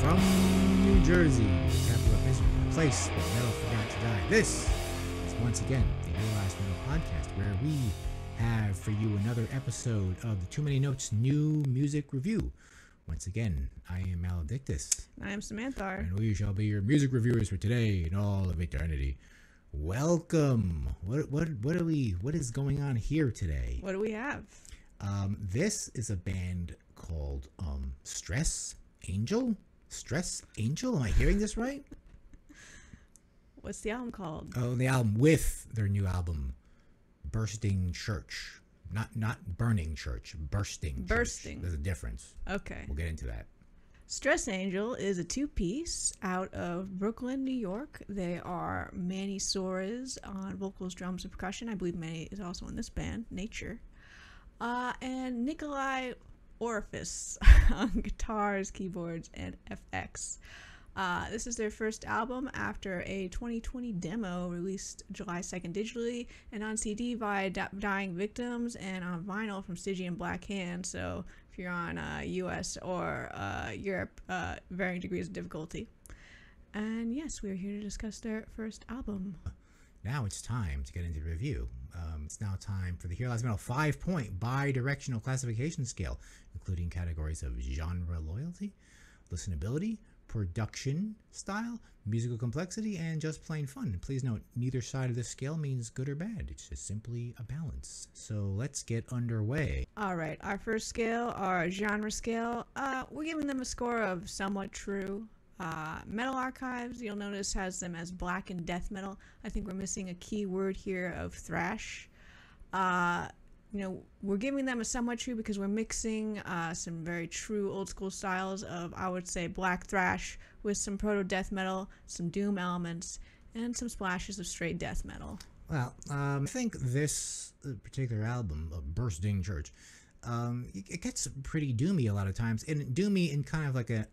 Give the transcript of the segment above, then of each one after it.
From New Jersey, the capital of misery, the place where metal forgot to die. This is once again the Realize Metal podcast, where we have for you another episode of the Too Many Notes New Music Review. Once again, I am Maledictus. I am Samantha. And we shall be your music reviewers for today and all of eternity. Welcome. What is going on here today? What do we have? This is a band called Stress Angel? Stress Angel? Am I hearing this right? What's the album called? Oh, the album with their new album, Bursting Church. Not Burning Church, Bursting Church. There's a difference. Okay. We'll get into that. Stress Angel is a two-piece out of Brooklyn, New York. They are Manny Soares on vocals, drums, and percussion. I believe Manny is also in this band, Nature. And Nikolai Orifice on guitars, keyboards, and FX. This is their first album after a 2020 demo released July 2nd digitally and on CD via Dying Victims and on vinyl from Stygian Black Hand. So if you're on US or Europe, varying degrees of difficulty. And yes, we're here to discuss their first album. Now it's time to get into the review. It's now time for the Here Lies Metal 5-point bi-directional classification scale, including categories of genre loyalty, listenability, production style, musical complexity, and just plain fun. And please note, neither side of this scale means good or bad. It's just simply a balance. So let's get underway. All right, our first scale, our genre scale, we're giving them a score of somewhat true. Metal Archives, you'll notice, has them as black and death metal. I think we're missing a key word here of thrash. We're giving them a somewhat true because we're mixing some very true old school styles of, I would say, black thrash with some proto death metal, some doom elements, and some splashes of straight death metal. Well, I think this particular album, Bursting Church, it gets pretty doomy a lot of times, and doomy in kind of like a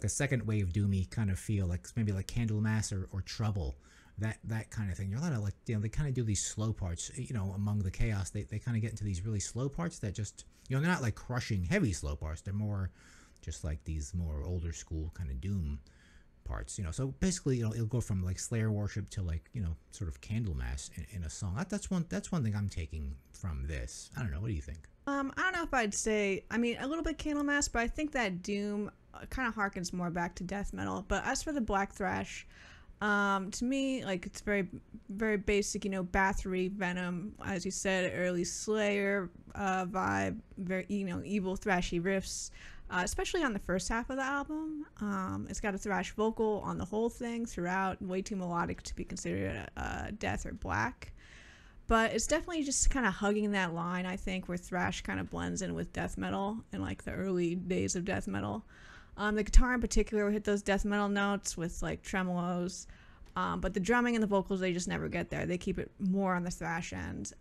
second wave doomy kind of feel, like maybe like Candlemass or Trouble. That kind of thing. There are a lot of they kind of do these slow parts, among the chaos. They kind of get into these really slow parts that just, they're not like crushing heavy slow parts. They're more just like these more older school kind of doom parts, So basically, it'll go from like Slayer worship to like, sort of Candlemass in a song. That's one thing I'm taking from this. I don't know. What do you think? I don't know if I'd say, a little bit Candlemass, but I think that doom kind of harkens more back to death metal. But as for the black thrash, to me, like, it's very, very basic, Bathory, Venom, as you said, early Slayer vibe, very, evil, thrashy riffs, especially on the first half of the album. It's got a thrash vocal on the whole thing throughout, way too melodic to be considered death or black. But it's definitely just kind of hugging that line, I think, where thrash kind of blends in with death metal in, like, the early days of death metal. The guitar in particular will hit those death metal notes with like tremolos, but the drumming and the vocals, they just never get there. They keep it more on the thrash end.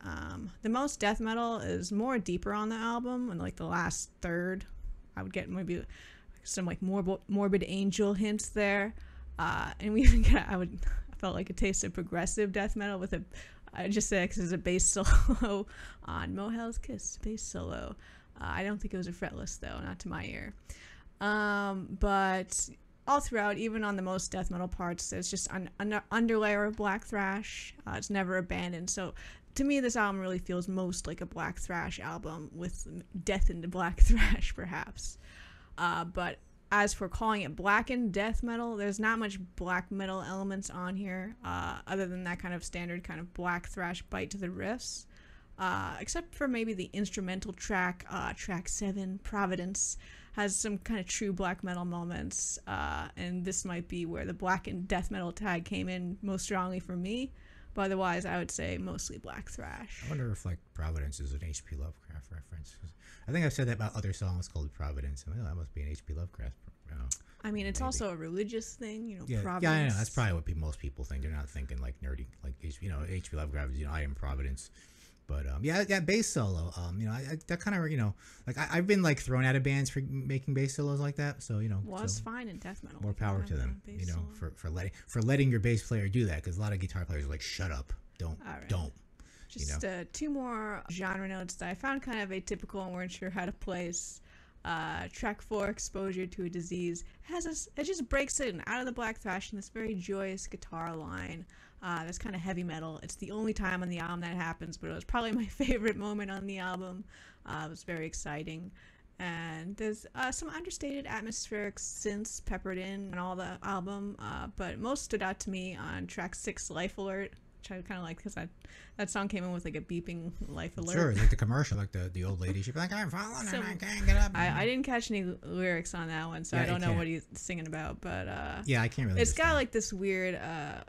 The most death metal is more deeper on the album, and like the last third, I would get maybe some like morbid angel hints there, and we even get I felt like a taste of progressive death metal with I just say because there's a bass solo on Mohel's Kiss bass solo. I don't think it was a fretless though, not to my ear. But all throughout, even on the most death metal parts, there's just an underlayer of black thrash. It's never abandoned. So to me, this album really feels most like a black thrash album with death into black thrash, perhaps. But as for calling it black and death metal, there's not much black metal elements on here, other than that kind of standard kind of black thrash bite to the riffs. Except for maybe the instrumental track, track 7, Providence, has some kind of true black metal moments, and this might be where the black and death metal tag came in most strongly for me, but otherwise I would say mostly black thrash. I wonder if like Providence is an H.P. Lovecraft reference. I think I've said that about other songs called Providence. That must be an H.P. Lovecraft. It's maybe. Also a religious thing, Providence. Yeah, I know. That's probably what most people think. They're not thinking like nerdy, like H.P. Lovecraft is, I am Providence. But bass solo. That kind of like I've been like thrown out of bands for making bass solos like that. So it's fine in death metal. More power to them. For letting your bass player do that, because a lot of guitar players are like, shut up, don't. Just two more genre notes that I found kind of atypical and weren't sure how to place. Track 4, Exposure to a Disease, it just breaks in out of the black thrash in this very joyous guitar line that's kind of heavy metal. It's the only time on the album that happens, but it was probably my favorite moment on the album. It was very exciting. And there's some understated atmospheric synths peppered in on all the album, but most stood out to me on track 6, Life Alert, which I kind of like because that song came in with like a beeping life alert. Sure, like the commercial, like the old lady. She'd be like, "I'm falling and I can't get up." I didn't catch any lyrics on that one, so I don't know what he's singing about. But yeah, I can't really. It's got like this weird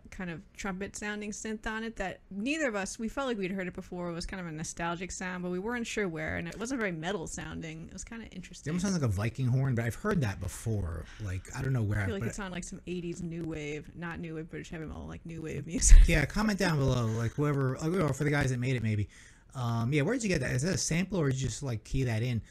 kind of trumpet sounding synth on it that neither of us, we felt like we'd heard it before. It was kind of a nostalgic sound, but we weren't sure where, and it wasn't very metal sounding. It was kind of interesting. It almost sounds like a Viking horn, but I've heard that before. Like I don't know where. I feel like it's on like some 80s new wave, not new wave British heavy metal, like new wave music. Yeah, comment down below, like whoever, or for the guys that made it, maybe. Yeah, where did you get that? Is that a sample or did you just like key that in?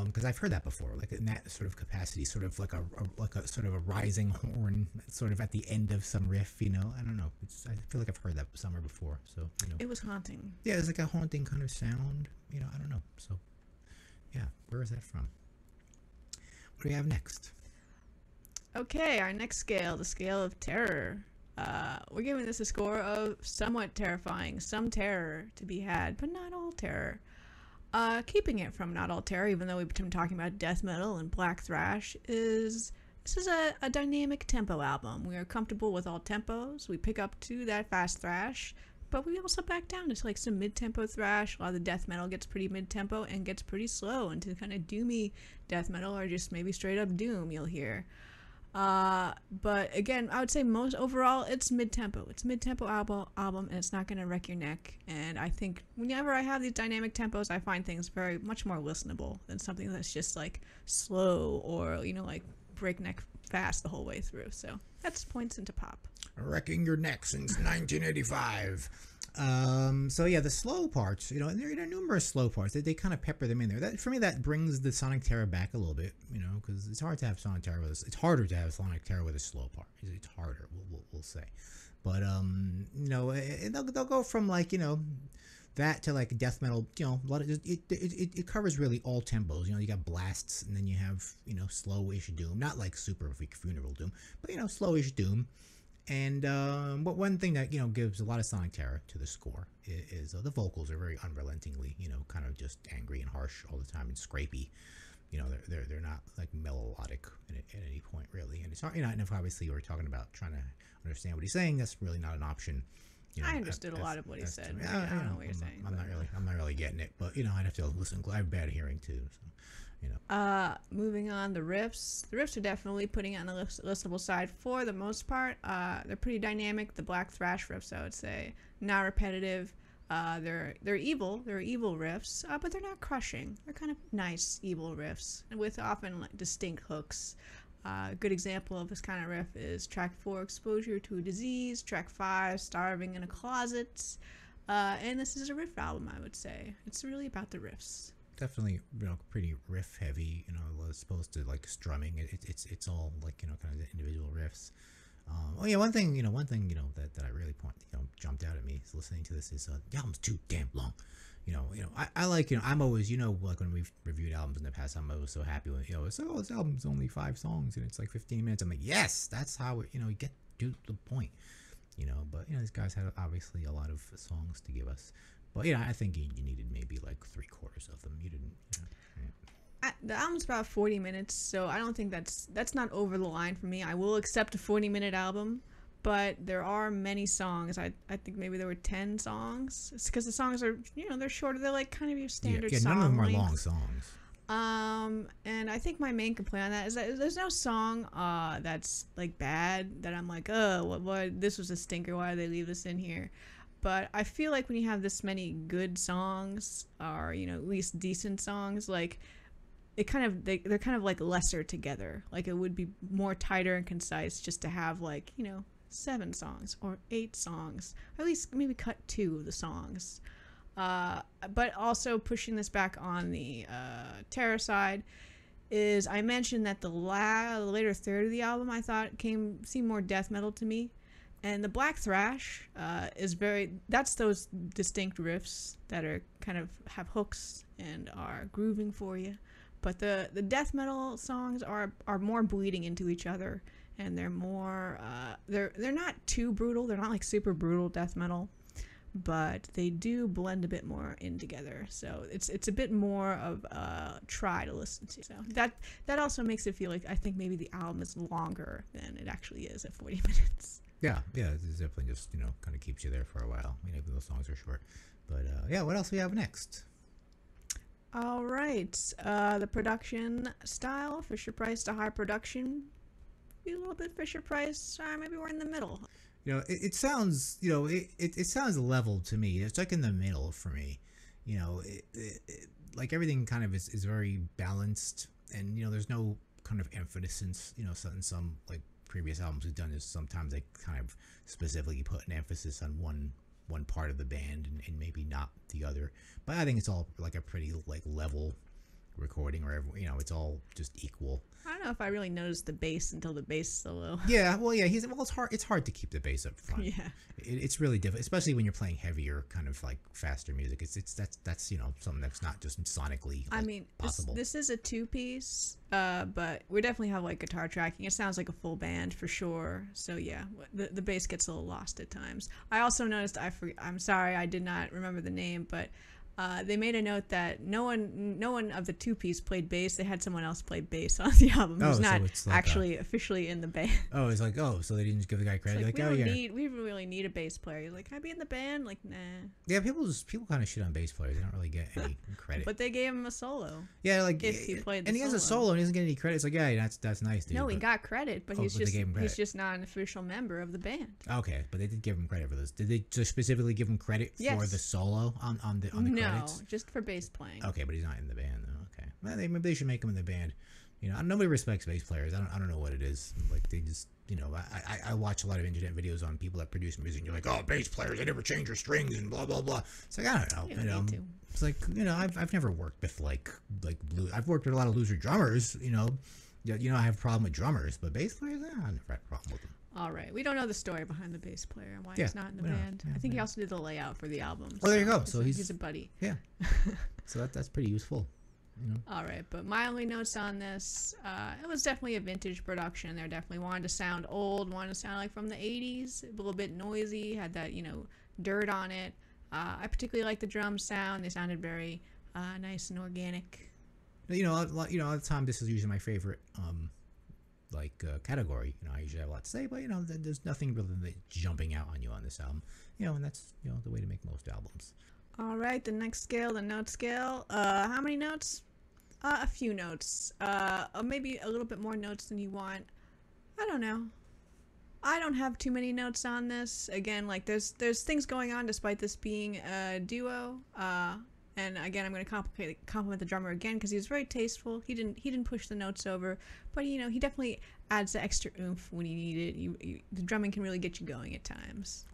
Because I've heard that before, like in that sort of capacity, sort of like a sort of a rising horn, sort of at the end of some riff. You know, I don't know. I feel like I've heard that somewhere before. So you know, it was haunting. Yeah, it's like a haunting kind of sound. You know, I don't know. So yeah, where is that from? What do we have next? Okay, our next scale, the scale of terror. We're giving this a score of somewhat terrifying, some terror to be had, but not all terror. Keeping it from not all terror, even though we've been talking about death metal and black thrash, this is a dynamic tempo album. We are comfortable with all tempos. We pick up to that fast thrash, but we also back down to like some mid-tempo thrash. A lot of the death metal gets pretty mid-tempo and gets pretty slow into kind of doomy death metal, or just maybe straight up doom you'll hear. But again, I would say most overall it's mid-tempo. It's a mid-tempo album, and it's not going to wreck your neck. And I think whenever I have these dynamic tempos, I find things very much more listenable than something that's just like slow or, you know, like breakneck fast the whole way through. So that's points into pop. Wrecking your neck since 1985. So yeah, the slow parts, you know, and there are numerous slow parts. They kind of pepper them in there. That, for me, that brings the sonic terror back a little bit, you know, because it's hard to have sonic terror with it's harder to have sonic terror with a slow part. It's harder, we'll say. But you know, they'll go from like, you know, that to like death metal. You know, a lot of it covers really all tempos. You know, you got blasts, and then you have, you know, slowish doom, not like super funeral doom, but you know, slowish doom. And but one thing that, you know, gives a lot of sonic terror to the score is the vocals are very unrelentingly, you know, kind of just angry and harsh all the time and scrapey. You know, they're not like melodic at any point really. And it's hard, you know, and if obviously we're talking about trying to understand what he's saying, that's really not an option. You know, I understood a lot of what he said. I don't know what you're saying. I'm not really getting it, but you know, I'd have to listen. I have bad hearing too, so. You know. Moving on, the riffs. The riffs are definitely putting it on the listenable side for the most part. They're pretty dynamic. The black thrash riffs, I would say, not repetitive. They're evil. They're evil riffs, but they're not crushing. They're kind of nice evil riffs, and with often like distinct hooks. A good example of this kind of riff is track 4, Exposure to a Disease. Track 5, Starving in a Closet. And this is a riff album, I would say. It's really about the riffs. Definitely, you know, pretty riff heavy, you know, as opposed to like strumming. It's all like, you know, kind of individual riffs. Oh yeah, one thing that I really jumped out at me is listening to this is the album's too damn long. You know, I like, you know, I'm always, you know, like when we've reviewed albums in the past, I'm always so happy when, you know, it's, oh, this album's only 5 songs and it's like 15 minutes. I'm like, yes, that's how it, you know, you get to the point. You know, but you know, these guys had obviously a lot of songs to give us. But yeah, I think you needed maybe like 3/4 of them. You didn't. You know, yeah. The album's about 40 minutes, so I don't think that's not over the line for me. I will accept a 40-minute album, but there are many songs. I think maybe there were 10 songs. It's because the songs are, you know, they're shorter. They're like kind of your standard song. Yeah, none of them are length. long songs. And I think my main complaint on that is that there's no song that's like bad that I'm like, oh, what this was a stinker. Why did they leave this in here? But I feel like when you have this many good songs, or, you know, at least decent songs, like it kind of they're kind of like lesser together. Like it would be more tighter and concise just to have like, you know, 7 songs or 8 songs, or at least maybe cut 2 of the songs. But also pushing this back on the terror side is I mentioned that the later third of the album I thought seemed more death metal to me. And the black thrash is that's those distinct riffs that are kind of have hooks and are grooving for you. But the death metal songs are more bleeding into each other, and they're more they're not too brutal. They're not like super brutal death metal, but they do blend a bit more in together. So it's a bit more of a try to listen to. So that also makes it feel like I think maybe the album is longer than it actually is at 40 minutes. Yeah, it's definitely just, kind of keeps you there for a while. Even those songs are short. But yeah, what else do we have next? All right, the production style, Fisher-Price to high production. Be a little bit Fisher-Price. Maybe we're in the middle. It sounds, it sounds level to me. It's like in the middle for me. Like everything kind of is very balanced, and there's no kind of emphasis. In some like previous albums we've done is sometimes they kind of specifically put an emphasis on one part of the band and maybe not the other. But I think it's all like a pretty like level recording, or it's all just equal. I don't know if I really noticed the bass until the bass solo. Yeah, it's hard to keep the bass up front. Yeah, it's really difficult, especially when you're playing heavier, kind of like faster music. That's something that's not just sonically possible. This is a 2-piece, but we definitely have like guitar tracking. It sounds like a full band for sure. So yeah, the bass gets a little lost at times. I also noticed I'm sorry I did not remember the name, but they made a note that no one of the 2-piece played bass. They had someone else play bass on the album who's not actually officially in the band. Oh, it's like, so they didn't just give the guy credit. We really need a bass player. He's like, can I be in the band? Like, nah. Yeah, people kind of shit on bass players. They don't really get any credit. But they gave him a solo. Yeah, like if he played, and he has a solo and he doesn't get any credit. It's like, yeah, that's nice, dude. No, he got credit, but he's just not an official member of the band. Okay, but they did give him credit for this. Did they just specifically give him credit for the solo on the credits? No, just for bass playing. Okay, but he's not in the band though. Okay, well, maybe they should make him in the band. Nobody respects bass players. I don't know what it is. Like they just, I watch a lot of internet videos on people that produce music. And you're like, oh, bass players, they never change their strings and blah blah blah. It's like, I don't know. It's like, I've never worked with like blues. I've worked with a lot of loser drummers. I have a problem with drummers, but bass players, I never had a problem with them. All right, we don't know the story behind the bass player and why he's not in the band. I think he also did the layout for the album. Oh, there you go. So he's a buddy. Yeah. So that's pretty useful. All right, but my only notes on this, it was definitely a vintage production. They definitely wanted to sound old, wanted to sound like from the 80s, a little bit noisy, had that, dirt on it. I particularly like the drum sound. They sounded very nice and organic. A lot of the time this is usually my favorite category. I usually have a lot to say, but there's nothing really jumping out on you on this album. And that's the way to make most albums. All right, the next scale, the note scale. How many notes? A few notes. Maybe a little bit more notes than you want. I don't know. I don't have too many notes on this. Again, like there's things going on despite this being a duo. And again, I'm going to compliment the drummer again because he was very tasteful. He didn't push the notes over, but he definitely adds the extra oomph when you need it. The drumming can really get you going at times.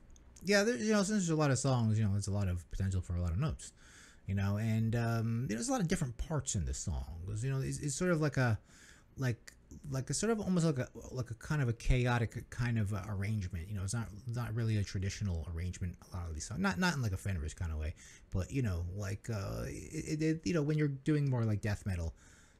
Yeah, since there's a lot of songs, there's a lot of potential for a lot of notes, and there's a lot of different parts in this song. It's sort of like a sort of almost like a kind of a chaotic kind of arrangement. It's not really a traditional arrangement. A lot of these songs, not in like a Fenriz kind of way, but when you're doing more like death metal,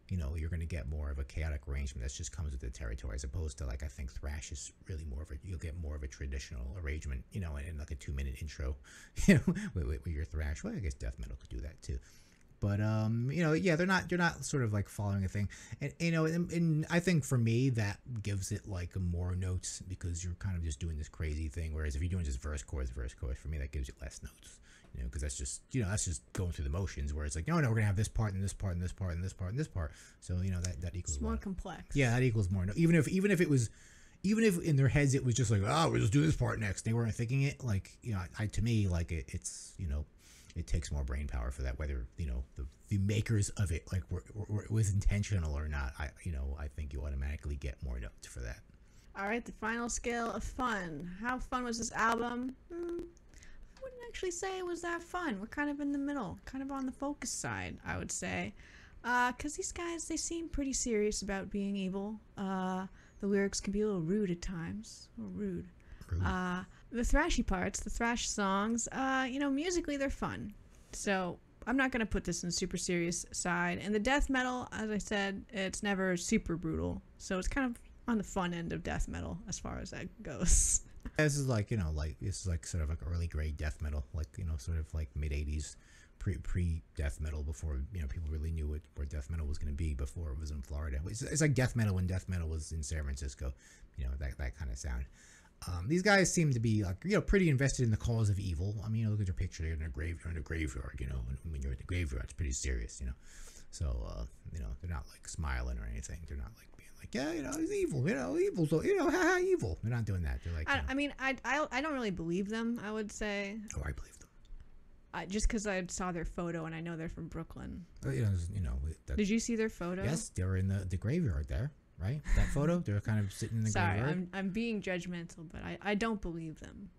you're going to get more of a chaotic arrangement that just comes with the territory, as opposed to like I think thrash is really you'll get more of a traditional arrangement, in like a 2-minute intro, with your thrash. Well, I guess death metal could do that too. But they're not sort of like following a thing, and and I think for me that gives it like more notes because you're kind of just doing this crazy thing. Whereas if you're doing just verse chorus, for me that gives you less notes. Because that's just going through the motions. Where it's like, no, we're gonna have this part and this part and this part and this part and this part. So that equals it's more complex. Yeah, that equals more. Even if in their heads it was just like, we'll just do this part next. They weren't thinking it like, to me like it's it takes more brain power for that. Whether the makers of it like were was intentional or not. I think you automatically get more notes for that. All right, the final scale of fun. How fun was this album? I wouldn't actually say it was that fun. We're kind of in the middle, kind of on the focus side, I would say. Because these guys, they seem pretty serious about being evil. The lyrics can be a little rude at times. A little rude. The thrashy parts, the thrash songs, musically they're fun. So I'm not gonna put this in the super serious side. And the death metal, as I said, it's never super brutal, so it's kind of on the fun end of death metal as far as that goes. This is like, this is like sort of like early grade death metal, like, sort of like mid 80s, pre death metal, before, people really knew where death metal was going to be before it was in Florida. It's like death metal when death metal was in San Francisco, that kind of sound. These guys seem to be like, pretty invested in the cause of evil. I mean, look at your picture. You're in a graveyard, and when you're in the graveyard, it's pretty serious, So, they're not like smiling or anything. They're not like being like, yeah, he's evil, evil, so, haha, evil. They're not doing that. They're like, I mean, I don't really believe them, I would say. Oh, I believe them. Just because I saw their photo and I know they're from Brooklyn. Did you see their photo? Yes, they were in the graveyard there, right? That photo, they're kind of sitting in the graveyard. Sorry, I'm being judgmental, but I don't believe them.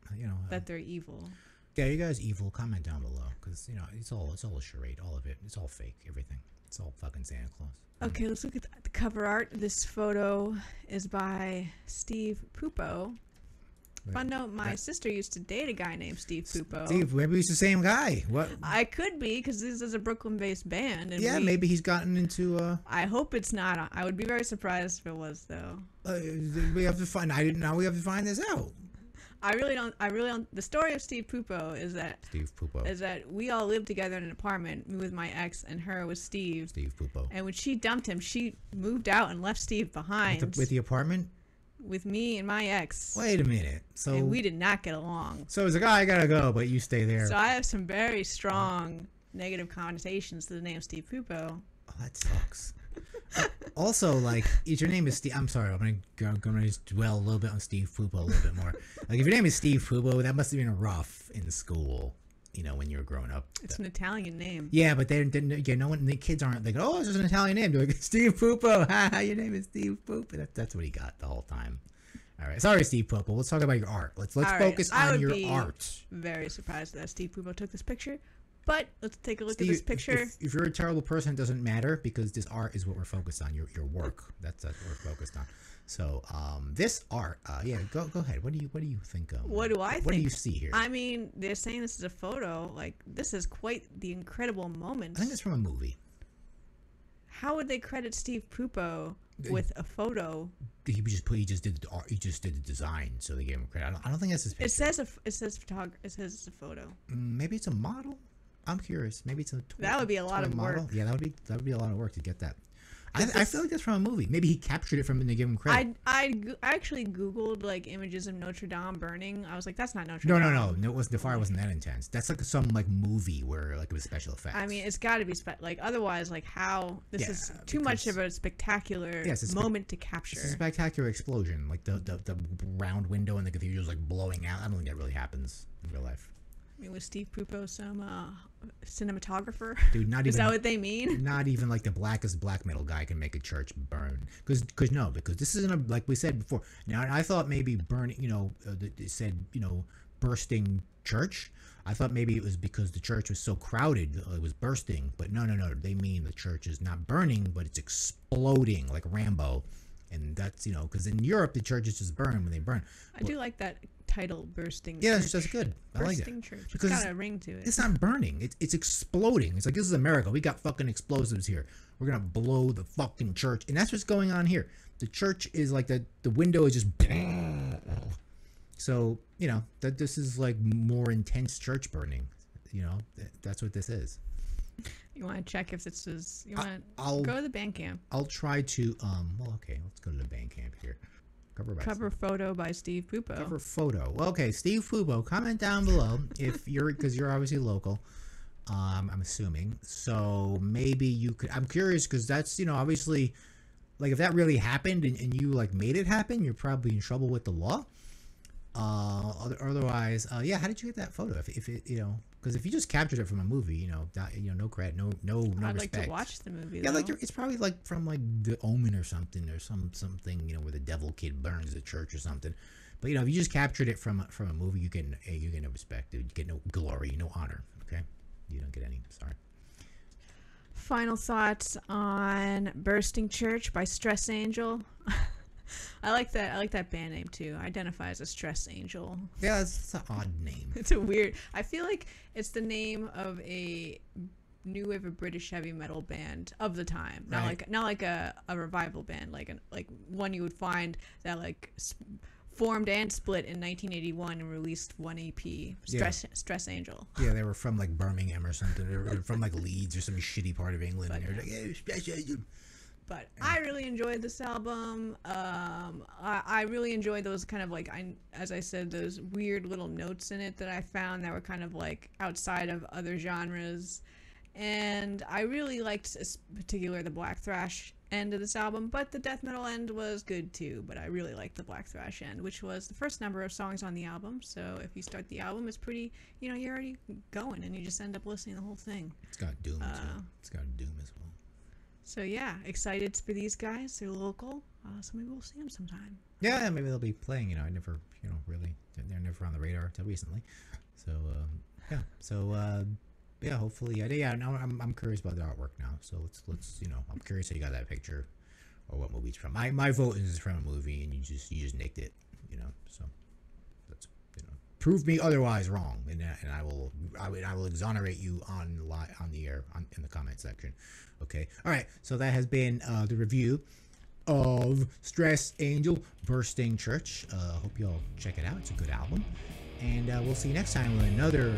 That they're evil. Yeah, you guys evil. Comment down below, because it's all a charade. All of it. It's all fake. Everything. It's all fucking Santa Claus. Okay, let's look at the cover art. This photo is by Steve Poopo. Fun note, my sister used to date a guy named Steve Poopo. Steve, maybe he's the same guy. What? I could be, because this is a Brooklyn-based band. And yeah, maybe he's gotten into... I hope it's not. I would be very surprised if it was, though. We have to find... Now we have to find this out. I really don't. The story of Steve Poopo is that we all lived together in an apartment, me with my ex, and her with Steve. Steve Poopo. And when she dumped him, she moved out and left Steve behind. With the apartment? With me and my ex. Wait a minute. So and we did not get along. So as a guy, I gotta go, but you stay there. So I have some very strong negative connotations to the name Steve Poopo. Oh, that sucks. Also, like, if your name is Steve, I'm sorry, I'm gonna just dwell a little bit on Steve Poopo a little bit more. Like, if your name is Steve Poopo, that must have been rough in school, when you were growing up. It's an Italian name. Yeah, but they didn't. No one. The kids aren't like, oh, it's just an Italian name. They're like, Steve Poopo. Ha, your name is Steve Poopo. That's what he got the whole time. All right, sorry, Steve Poopo. Let's talk about your art. Let's focus on your art. Very surprised that Steve Poopo took this picture. But let's take a look at this picture. If you're a terrible person, it doesn't matter, because this art is what we're focused on. Your work. That's what we're focused on. So this art, yeah, go ahead. What do you think of? What do I think? What do you see here? I mean, they're saying this is a photo. Like, this is quite the incredible moment. I think it's from a movie. How would they credit Steve Poopo with a photo? He just did the art. He just did the design, so they gave him credit. I don't think that's his picture. It says it's a photo. Maybe it's a model. I'm curious. Maybe it's a. That would be a lot of model. work. Yeah, that would be a lot of work to get that. I feel like that's from a movie. Maybe he captured it from and they give him credit. I actually Googled like images of Notre Dame burning. I was like, that's not Notre Dame. No. It wasn't. The fire wasn't that intense. That's like some like movie where like it was special effects. I mean, it's got to be like otherwise. Like how this is too much of a spectacular moment to capture. It's a spectacular explosion, like the round window in the cathedral is like blowing out. I don't think that really happens in real life. I mean, was Steve Poopo some cinematographer? Dude, is that what they mean? Not even like the blackest black metal guy can make a church burn. Because this isn't like we said before. Now, I thought maybe burning, it said, bursting church. I thought maybe it was because the church was so crowded, it was bursting. But no. They mean the church is not burning, but it's exploding like Rambo. And that's, because in Europe, the churches just burn when they burn. I do like that title, Bursting Yeah, Church. that's good. I like that. Bursting Church. Because it's got a ring to it. It's not burning. It's exploding. It's like, this is America. We got fucking explosives here. We're going to blow the fucking church. And that's what's going on here. The church is like the window is just... So, that this is like more intense church burning. That's what this is. You want to check if this is... You want to go to the Bandcamp. I'll try to... Well, okay. Let's go to the Bandcamp here. Cover photo by Steve Poopo. Cover photo. Well, okay, Steve Poopo. Comment down below if you're... Because you're obviously local. I'm assuming. So maybe you could... I'm curious because that's, obviously... Like, if that really happened and you, like, made it happen, you're probably in trouble with the law. Otherwise, yeah, how did you get that photo? If it, because if you just captured it from a movie, no credit, no I'd respect. like to watch the movie. Yeah, though. like it's probably like from like The Omen or something, or something, where the devil kid burns the church or something. But if you just captured it from a movie, you get no respect, dude. You get no glory, no honor. Okay, you don't get any. Sorry. Final thoughts on Bursting Church by Stress Angel. I like that band name too. I identify as a Stress Angel. Yeah, it's an odd name. It's a weird... I feel like it's the name of a new wave of British heavy metal band of the time. Right. Not like a revival band, like one you would find that like formed and split in 1981 and released one EP, Stress Angel. Yeah, they were from like Birmingham or something. They were from like Leeds or some shitty part of England. But, And they were like, hey, Stress Angel. But I really enjoyed this album. I really enjoyed those kind of like, as I said, those weird little notes in it that I found that were kind of like outside of other genres. And I really liked, particularly the black thrash end of this album, but the death metal end was good too. But I really liked the black thrash end, which was the first number of songs on the album. So if you start the album, it's pretty, you're already going, and you just end up listening to the whole thing. It's got Doom too. It's got Doom as well. So yeah, excited for these guys. They're local, so maybe we'll see them sometime. Yeah, maybe they'll be playing. I never, really, they're never on the radar until recently. So yeah, so yeah, hopefully, yeah. Now I'm curious about the artwork now. So let's I'm curious how you got that picture, or what movie it's from. My vote is from a movie, and you just nicked it. So let's prove me otherwise wrong, and I will exonerate you on the air in the comment section. Okay. All right. So that has been the review of Stress Angel Bursting Church. Hope you all check it out. It's a good album. And we'll see you next time with another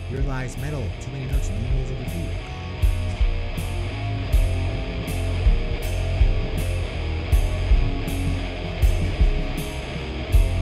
Here Lies Metal. Too many notes and no review.